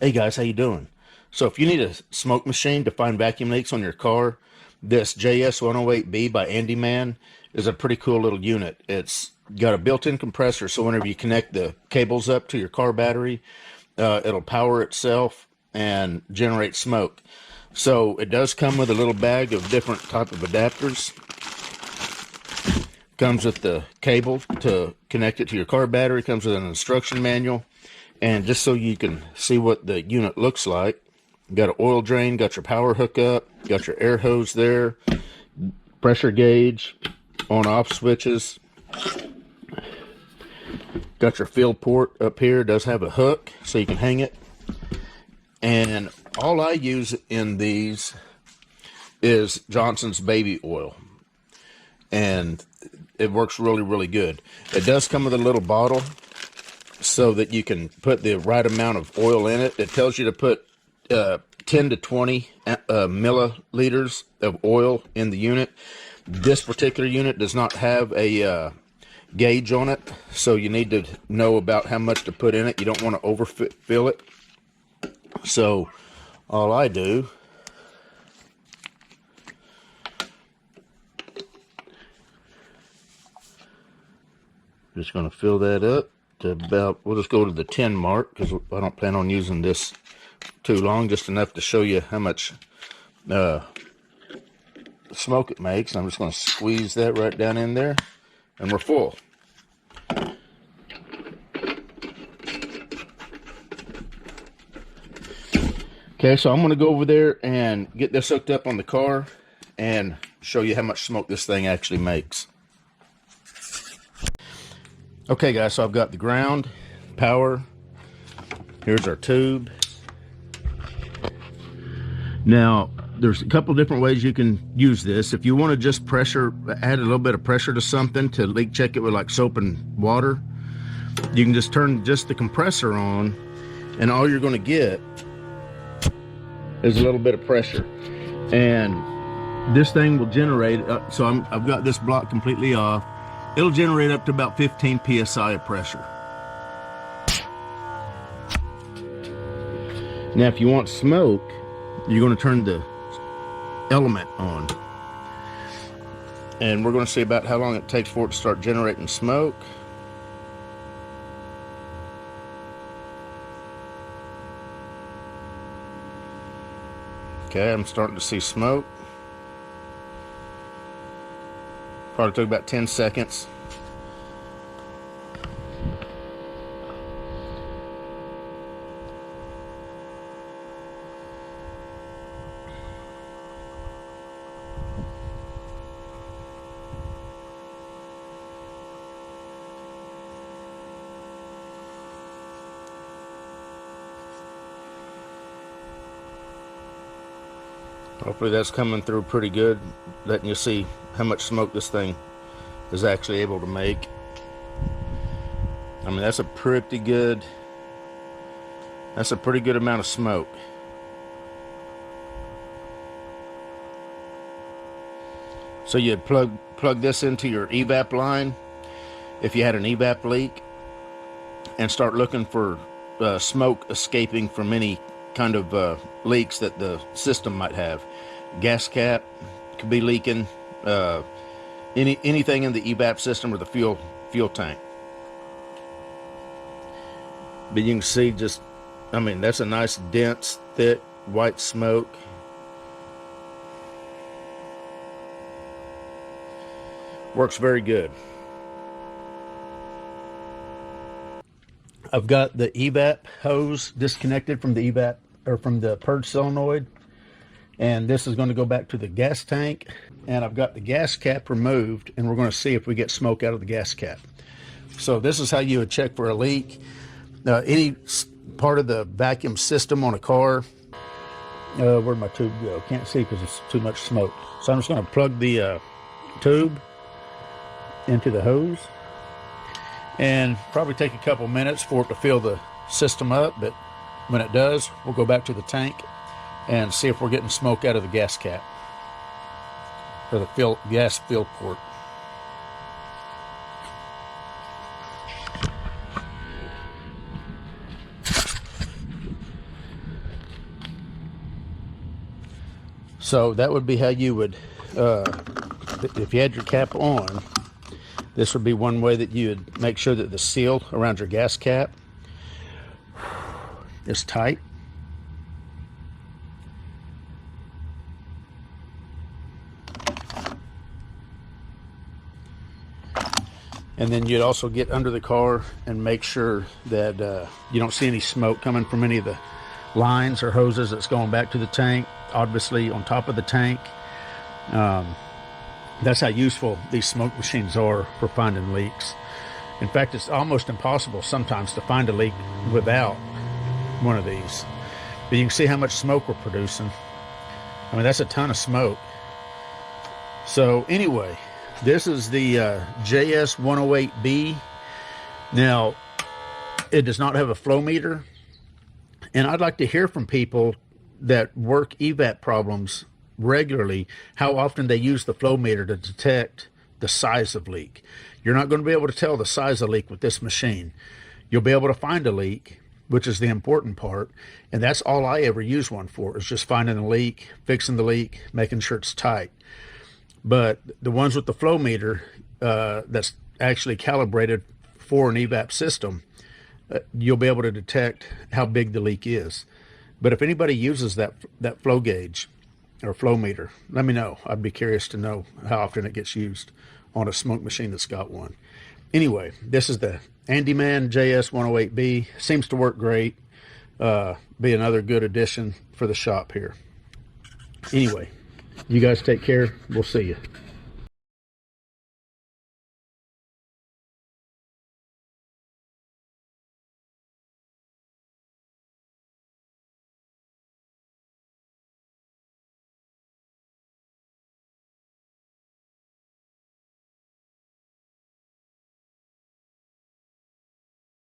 Hey guys, how you doing? So if you need a smoke machine to find vacuum leaks on your car, this JS-108B by Andeman is a pretty cool little unit. It's got a built-in compressor, so whenever you connect the cables up to your car battery, it'll power itself and generate smoke. So it does come with a little bag of different type of adapters. Comes with the cable to connect it to your car battery, comes with an instruction manual. And just so you can see what the unit looks like, got an oil drain, got your power hookup, got your air hose there, pressure gauge, on-off switches, got your fill port up here. It does have a hook so you can hang it. And all I use in these is Johnson's baby oil, and it works really, really good. It does come with a little bottle so that you can put the right amount of oil in it. It tells you to put 10 to 20 milliliters of oil in the unit. This particular unit does not have a gauge on it, so you need to know about how much to put in it. You don't want to overfill it. So all I do just going to fill that up to about, we'll just go to the 10 mark because I don't plan on using this too long, just enough to show you how much smoke it makes. I'm just going to squeeze that right down in there, and we're full. Okay, so I'm going to go over there and get this hooked up on the car and show you how much smoke this thing actually makes. Okay guys, so I've got the ground, power, here's our tube. Now, there's a couple different ways you can use this. If you want to just add a little bit of pressure to something to leak check it with like soap and water, you can just turn just the compressor on, and all you're going to get is a little bit of pressure. And this thing will generate, I've got this block completely off. It'll generate up to about 15 psi of pressure. Now, if you want smoke, you're going to turn the element on. And we're going to see about how long it takes for it to start generating smoke. Okay, I'm starting to see smoke. Probably took about 10 seconds. Hopefully that's coming through pretty good, letting you see how much smoke this thing is actually able to make. I mean, that's a pretty good amount of smoke. So you plug this into your evap line if you had an evap leak, and start looking for smoke escaping from any kind of leaks that the system might have. Gas cap could be leaking, anything in the evap system or the fuel tank. But you can see just, I mean, that's a nice dense, thick, white smoke. Works very good. I've got the evap hose disconnected from the evap, or from the purge solenoid, and this is going to go back to the gas tank. And I've got the gas cap removed, and we're going to see if we get smoke out of the gas cap. So this is how you would check for a leak. Any part of the vacuum system on a car. Where'd my tube go? Can't see because it's too much smoke. So I'm just going to plug the tube into the hose, and probably take a couple minutes for it to fill the system up. But when it does, we'll go back to the tank and see if we're getting smoke out of the gas cap, or the gas fill port. So that would be how you would, if you had your cap on, this would be one way that you'd make sure that the seal around your gas cap is tight. And then you'd also get under the car and make sure that you don't see any smoke coming from any of the lines or hoses that's going back to the tank, obviously on top of the tank. That's how useful these smoke machines are for finding leaks. In fact, it's almost impossible sometimes to find a leak without one of these. But you can see how much smoke we're producing. I mean, that's a ton of smoke. So anyway, this is the JS-108B. Now, it does not have a flow meter. And I'd like to hear from people that work evap problems regularly, how often they use the flow meter to detect the size of leak. You're not going to be able to tell the size of leak with this machine. You'll be able to find a leak, which is the important part. And that's all I ever use one for, is just finding a leak, fixing the leak, making sure it's tight. But the ones with the flow meter that's actually calibrated for an evap system, you'll be able to detect how big the leak is. But if anybody uses that flow gauge or flow meter, let me know. I'd be curious to know how often it gets used on a smoke machine that's got one. Anyway, this is the Andeman JS-108B. Seems to work great. Be another good addition for the shop here. Anyway, you guys take care. We'll see you.